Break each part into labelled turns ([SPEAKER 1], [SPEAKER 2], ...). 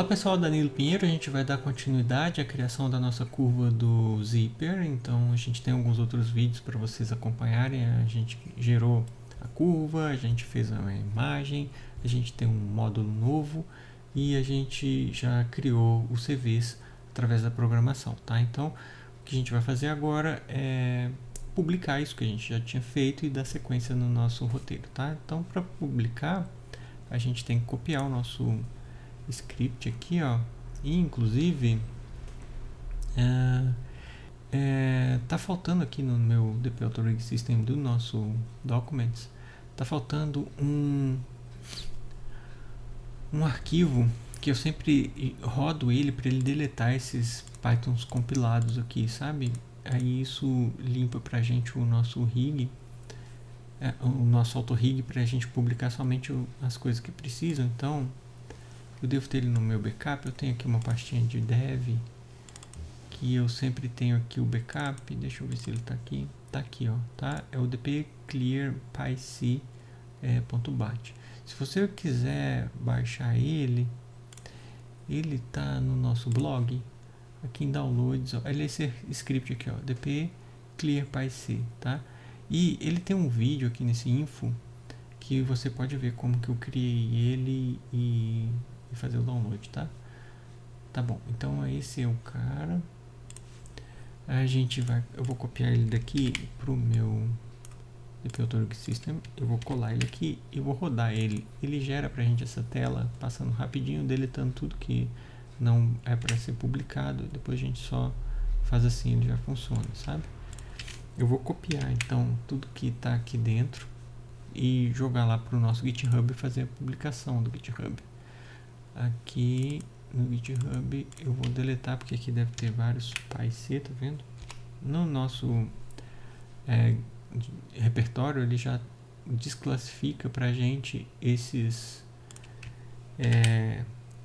[SPEAKER 1] pessoal, Danilo Pinheiro, a gente vai dar continuidade à criação da nossa curva do Zipper. Então a gente tem alguns outros vídeos para vocês acompanharem. A gente gerou a curva, a gente fez uma imagem, a gente tem um módulo novo e a gente já criou os CVs através da programação, tá? Então o que a gente vai fazer agora é publicar isso que a gente já tinha feito e dar sequência no nosso roteiro, tá? Então para publicar a gente tem que copiar o nosso script aqui, ó, e inclusive tá faltando aqui no meu DP Authoring System do nosso Documents, tá faltando um arquivo que eu sempre rodo ele para ele deletar esses Pythons compilados aqui, sabe? Aí isso limpa pra gente o nosso rig, o nosso auto-rig, pra gente publicar somente as coisas que precisam. Então eu devo ter ele no meu backup. Eu tenho aqui uma pastinha de dev que eu sempre tenho aqui o backup. Deixa eu ver se ele tá aqui. Tá aqui, ó, tá? É o dp clear pyc.bat. Se você quiser baixar ele tá no nosso blog, aqui em downloads, ó. Ele é esse script aqui, ó, dp clear pyc, tá? E ele tem um vídeo aqui nesse info que você pode ver como que eu criei ele e fazer o download, tá? Tá bom, então esse é o cara. Eu vou copiar ele daqui pro meu DP Authoring System. Eu vou colar ele aqui e vou rodar ele. Ele gera pra gente essa tela passando rapidinho, deletando tudo que não é para ser publicado. Depois a gente só faz assim, ele já funciona, sabe? Eu vou copiar então tudo que tá aqui dentro e jogar lá pro nosso GitHub e fazer a publicação do GitHub. Aqui no GitHub eu vou deletar porque aqui deve ter vários pyc, tá vendo? No nosso repertório ele já desclassifica pra gente esses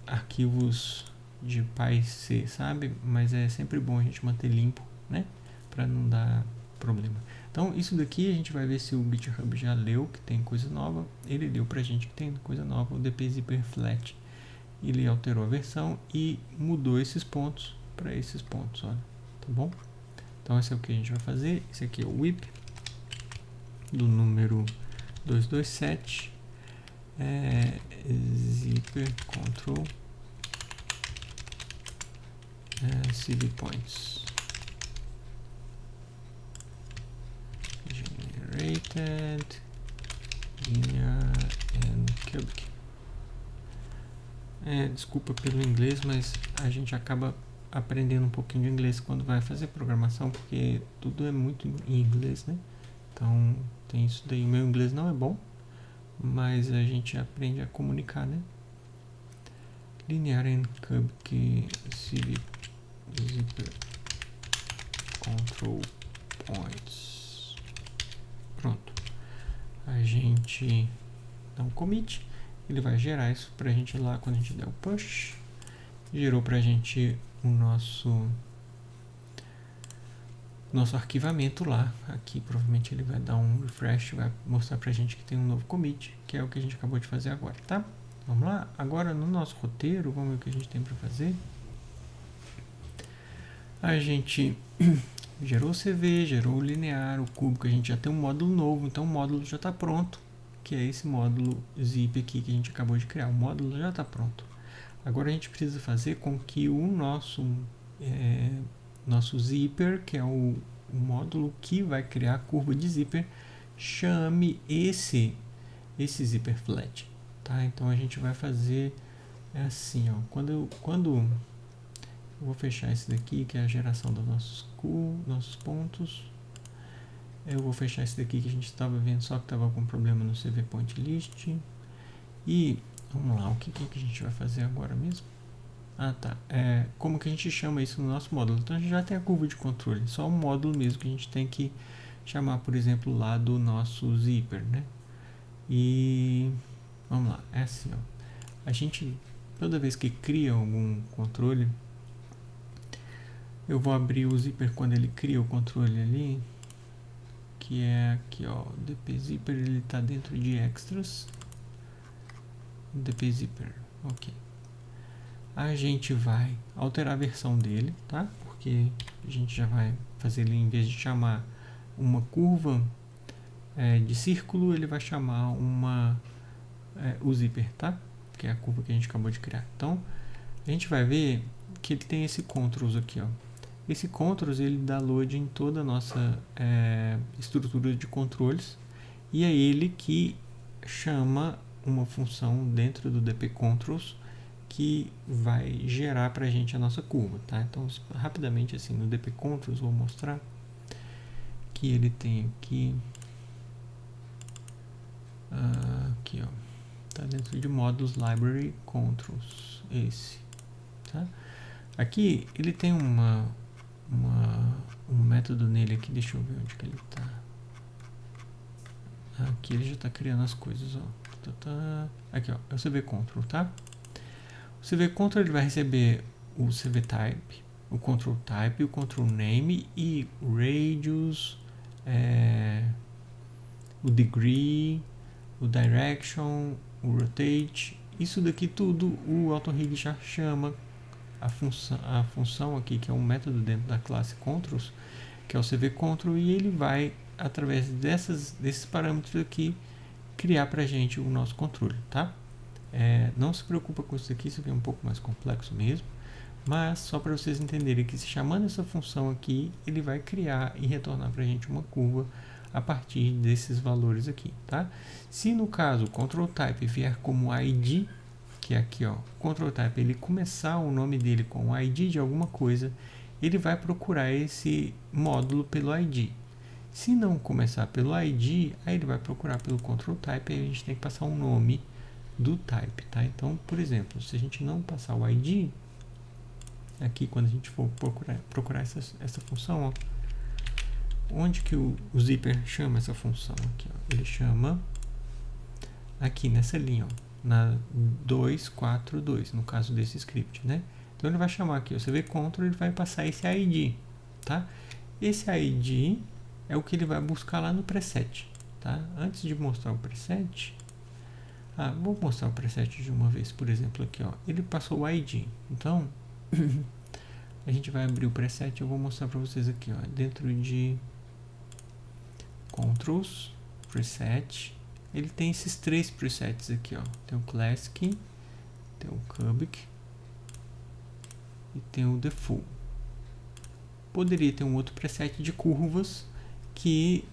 [SPEAKER 1] arquivos de pyc, sabe? Mas é sempre bom a gente manter limpo, né? Pra não dar problema. Então isso daqui a gente vai ver se o GitHub já leu que tem coisa nova. Ele deu pra gente que tem coisa nova, o dp zipper flat. Ele alterou a versão e mudou esses pontos para esses pontos, olha, tá bom? Então esse é o que a gente vai fazer. Esse aqui é o whip do número 227, zipper control cv points generated linear and cubic. Desculpa pelo inglês, mas a gente acaba aprendendo um pouquinho de inglês quando vai fazer programação, porque tudo é muito em inglês, né? Então tem isso daí. O meu inglês não é bom, mas a gente aprende a comunicar, né? Linear and cubic cv zipper control points. Pronto. A gente dá um commit. Ele vai gerar isso pra gente lá quando a gente der o push. Gerou pra gente o nosso arquivamento lá. Aqui provavelmente ele vai dar um refresh, vai mostrar pra gente que tem um novo commit, que é o que a gente acabou de fazer agora, tá? Vamos lá? Agora no nosso roteiro, vamos ver o que a gente tem pra fazer. A gente gerou o CV, gerou o linear, o cúbico, a gente já tem um módulo novo, então o módulo já está pronto, que é esse módulo zip aqui que a gente acabou de criar. O módulo já está pronto. Agora a gente precisa fazer com que o nosso zipper, que é o módulo que vai criar a curva de zipper, chame esse zipper flat, tá? Então a gente vai fazer assim, ó. Quando eu vou fechar esse daqui, que é a geração dos nossos pontos. Eu vou fechar esse daqui que a gente estava vendo, só que estava com problema no CV Point List. E vamos lá, o que a gente vai fazer agora mesmo? Ah, tá. Como que a gente chama isso no nosso módulo? Então a gente já tem a curva de controle, só um módulo mesmo que a gente tem que chamar, por exemplo, lá do nosso zipper, né? E vamos lá, é assim, ó. A gente, toda vez que cria algum controle, eu vou abrir o zipper quando ele cria o controle ali, que é aqui, ó, o dp zipper, ele está dentro de extras, dp zipper, ok. a gente vai alterar a versão dele, tá? Porque a gente já vai fazer ele, em vez de chamar uma curva de círculo, ele vai chamar o zíper, tá? Que é a curva que a gente acabou de criar. Então, a gente vai ver que ele tem esse controls aqui, ó. Esse controls, ele dá load em toda a nossa estrutura de controles, e é ele que chama uma função dentro do dpcontrols que vai gerar para a gente a nossa curva, tá? Então, rapidamente assim, no dpcontrols vou mostrar que ele tem aqui aqui, ó, tá dentro de módulos library controls, esse, tá? Aqui ele tem um método nele aqui, deixa eu ver onde que ele tá. Aqui ele já está criando as coisas, ó. Aqui, ó, é o CVControl, tá? O CVControl ele vai receber o CVType, o Control Type, o Control Name e o Radius, o Degree, o Direction, o Rotate. Isso daqui tudo o AutoRig já chama a função aqui, que é um método dentro da classe Controls, que é o CVControl, e ele vai, através desses parâmetros aqui, criar para a gente o nosso controle, tá? Não se preocupa com isso aqui é um pouco mais complexo mesmo, mas só para vocês entenderem que, se chamando essa função aqui, ele vai criar e retornar para a gente uma curva a partir desses valores aqui, tá? Se no caso o control type vier como ID, que é aqui, ó, control type, ele começar o nome dele com o ID de alguma coisa, ele vai procurar esse módulo pelo ID. Se não começar pelo ID, aí ele vai procurar pelo control type, aí a gente tem que passar o nome do type, tá? Então, por exemplo, se a gente não passar o ID, aqui quando a gente for procurar essa função, ó, onde que o zíper chama essa função? Aqui, ó, ele chama aqui nessa linha, ó, na 242, no caso desse script, né? Então ele vai chamar aqui, ó, CVControl, ele vai passar esse ID, tá? Esse ID é o que ele vai buscar lá no preset, tá? Antes de mostrar o preset, vou mostrar o preset de uma vez, por exemplo, aqui, ó, ele passou o ID, então a gente vai abrir o preset, eu vou mostrar para vocês aqui, ó, dentro de Controls, Preset, ele tem esses 3 presets aqui, ó, tem o Classic, tem o Cubic e tem o Default. Poderia ter um outro preset de curvas que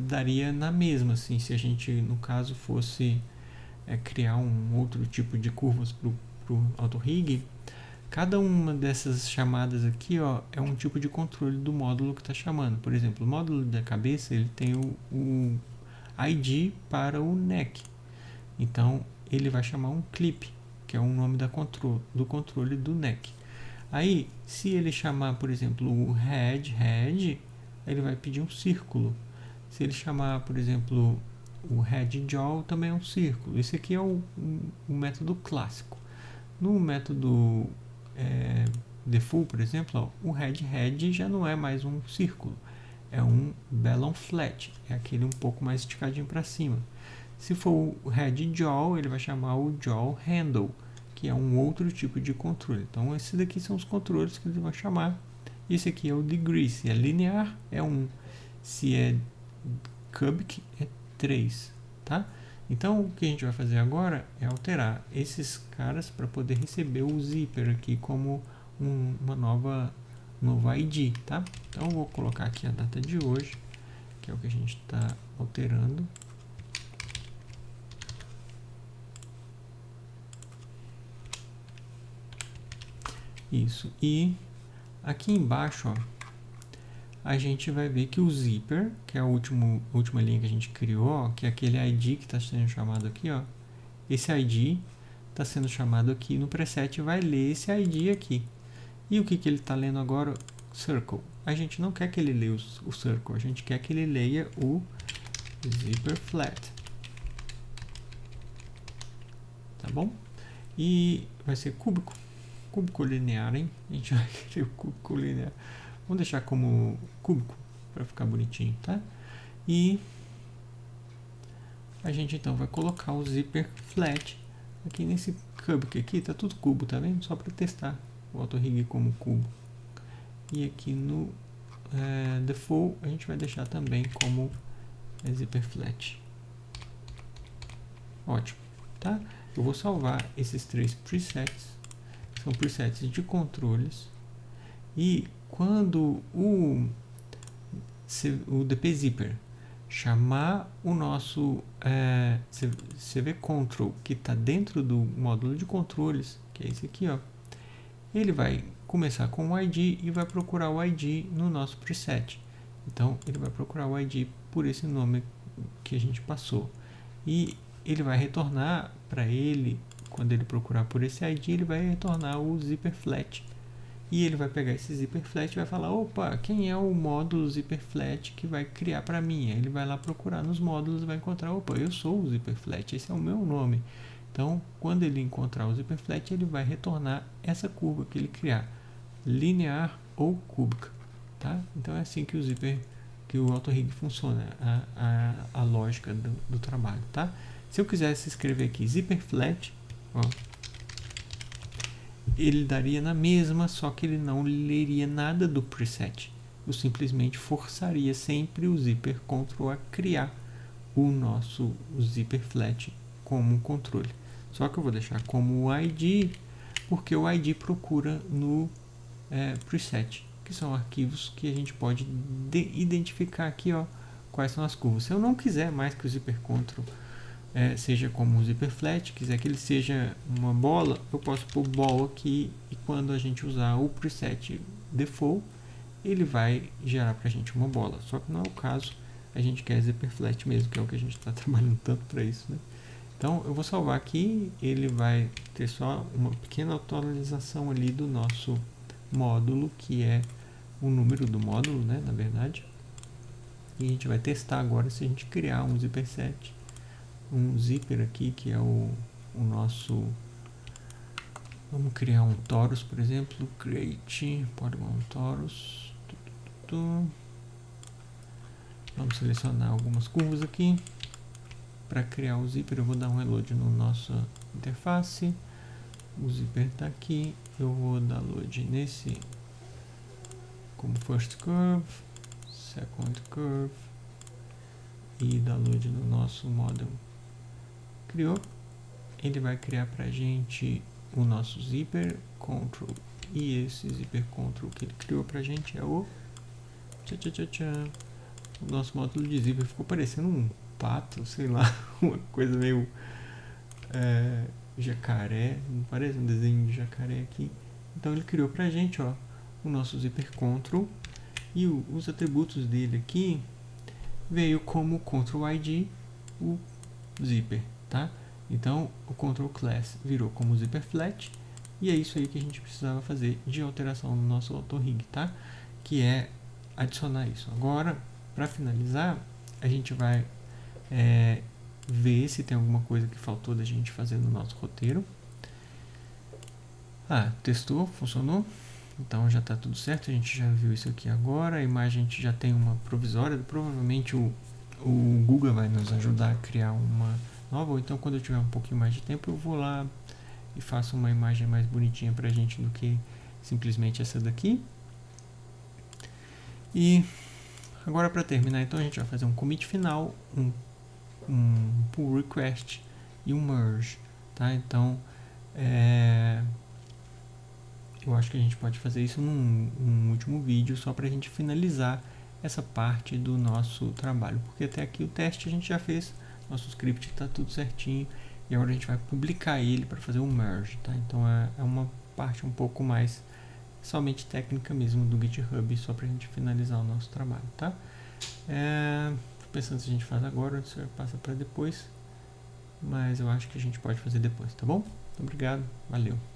[SPEAKER 1] daria na mesma, assim, se a gente, no caso, fosse criar um outro tipo de curvas para o AutoRig. Cada uma dessas chamadas aqui, ó, é um tipo de controle do módulo que está chamando. Por exemplo, o módulo da cabeça, ele tem o ID para o neck. Então, ele vai chamar um clip, que é o nome do controle do neck. Aí, se ele chamar, por exemplo, o head, ele vai pedir um círculo. Se ele chamar, por exemplo, o head jaw, também é um círculo. Esse aqui é o método clássico. No método default, por exemplo, ó, o head já não é mais um círculo, é um balloon flat, é aquele um pouco mais esticadinho para cima. Se for o head jaw, ele vai chamar o jaw handle, que é um outro tipo de controle. Então esses daqui são os controles que ele vai chamar. Esse aqui é o degree, se é linear é 1, se é cubic é 3, tá? Então o que a gente vai fazer agora é alterar esses caras para poder receber o zíper aqui como uma nova ID, tá? Então eu vou colocar aqui a data de hoje, que é o que a gente está alterando. Isso, e aqui embaixo, ó, a gente vai ver que o zíper, que é a última linha que a gente criou, ó, que é aquele ID que está sendo chamado aqui, ó, esse ID está sendo chamado aqui no preset, vai ler esse ID aqui. E o que ele está lendo agora? Circle. A gente não quer que ele leia o circle, a gente quer que ele leia o zipper flat. Tá bom? E vai ser cúbico linear, hein? A gente vai querer o cúbico linear. Vamos deixar como cúbico para ficar bonitinho, tá? E a gente então vai colocar o zipper flat aqui nesse cub aqui tá tudo cubo, tá vendo? Só para testar o AutoRig como cubo. E aqui no default a gente vai deixar também como zipper flat. Ótimo, tá? Eu vou salvar esses 3 presets, são presets de controles, e quando o dpzipper chamar o nosso CV Control, que está dentro do módulo de controles, que é esse aqui, ó, ele vai começar com o ID e vai procurar o ID no nosso preset. Então, ele vai procurar o ID por esse nome que a gente passou. E ele vai retornar para ele, quando ele procurar por esse ID, ele vai retornar o zipper flat. E ele vai pegar esse zipper flat e vai falar, opa, quem é o módulo zipper flat que vai criar para mim? Aí ele vai lá procurar nos módulos e vai encontrar, opa, eu sou o zipper flat, esse é o meu nome. Então, quando ele encontrar o zipper flat, ele vai retornar essa curva que ele criar, linear ou cúbica, tá? Então é assim que o AutoRig funciona, a lógica do trabalho, tá? Se eu quisesse escrever aqui zipper flat, ó, ele daria na mesma, só que ele não leria nada do preset. Eu simplesmente forçaria sempre o zipper control a criar o nosso zipper flat como um controle. Só que eu vou deixar como o ID, porque o ID procura no preset, que são arquivos que a gente pode identificar aqui, ó, quais são as curvas. Se eu não quiser mais que o zipper control seja como um zipper flat, quiser que ele seja uma bola, eu posso pôr ball aqui, e quando a gente usar o preset default, ele vai gerar para a gente uma bola. Só que não é o caso, a gente quer zipper flat mesmo, que é o que a gente está trabalhando tanto para isso, né? Então eu vou salvar aqui, ele vai ter só uma pequena atualização ali do nosso módulo, que é o número do módulo, né, na verdade. E a gente vai testar agora se a gente criar um zipper set, um zipper aqui, que é o nosso... Vamos criar um torus, por exemplo, create polygon torus. Vamos selecionar algumas curvas aqui. Para criar o zíper, eu vou dar um reload na nossa interface. O zíper está aqui. Eu vou dar load nesse como first curve, second curve, e dar load no nosso model. Criou. Ele vai criar para a gente o nosso zipper control. E esse zipper control que ele criou para a gente é o... O nosso módulo de zíper ficou parecendo um pato, sei lá, uma coisa meio jacaré, não parece um desenho de jacaré aqui. Então ele criou pra gente, ó, o nosso zipper control, e os atributos dele aqui veio como control ID o zipper, tá? Então o control class virou como zipper flat, e é isso aí que a gente precisava fazer de alteração no nosso AutoRig, tá? Que é adicionar isso. Agora, para finalizar, a gente vai ver se tem alguma coisa que faltou da gente fazer no nosso roteiro. Testou, funcionou, então já está tudo certo. A gente já viu isso aqui agora. A imagem a gente já tem uma provisória, provavelmente o Google vai nos ajudar a criar uma nova, ou então quando eu tiver um pouquinho mais de tempo eu vou lá e faço uma imagem mais bonitinha pra gente do que simplesmente essa daqui. E agora, para terminar, então a gente vai fazer um commit final, um pull request e um merge, tá? Então eu acho que a gente pode fazer isso num último vídeo, só para a gente finalizar essa parte do nosso trabalho, porque até aqui o teste a gente já fez, nosso script está tudo certinho, e agora a gente vai publicar ele para fazer o merge, tá? Então é uma parte um pouco mais somente técnica mesmo do GitHub, só para a gente finalizar o nosso trabalho, tá? Tô pensando se a gente faz agora ou se passa para depois, mas eu acho que a gente pode fazer depois, tá bom? Muito obrigado, valeu!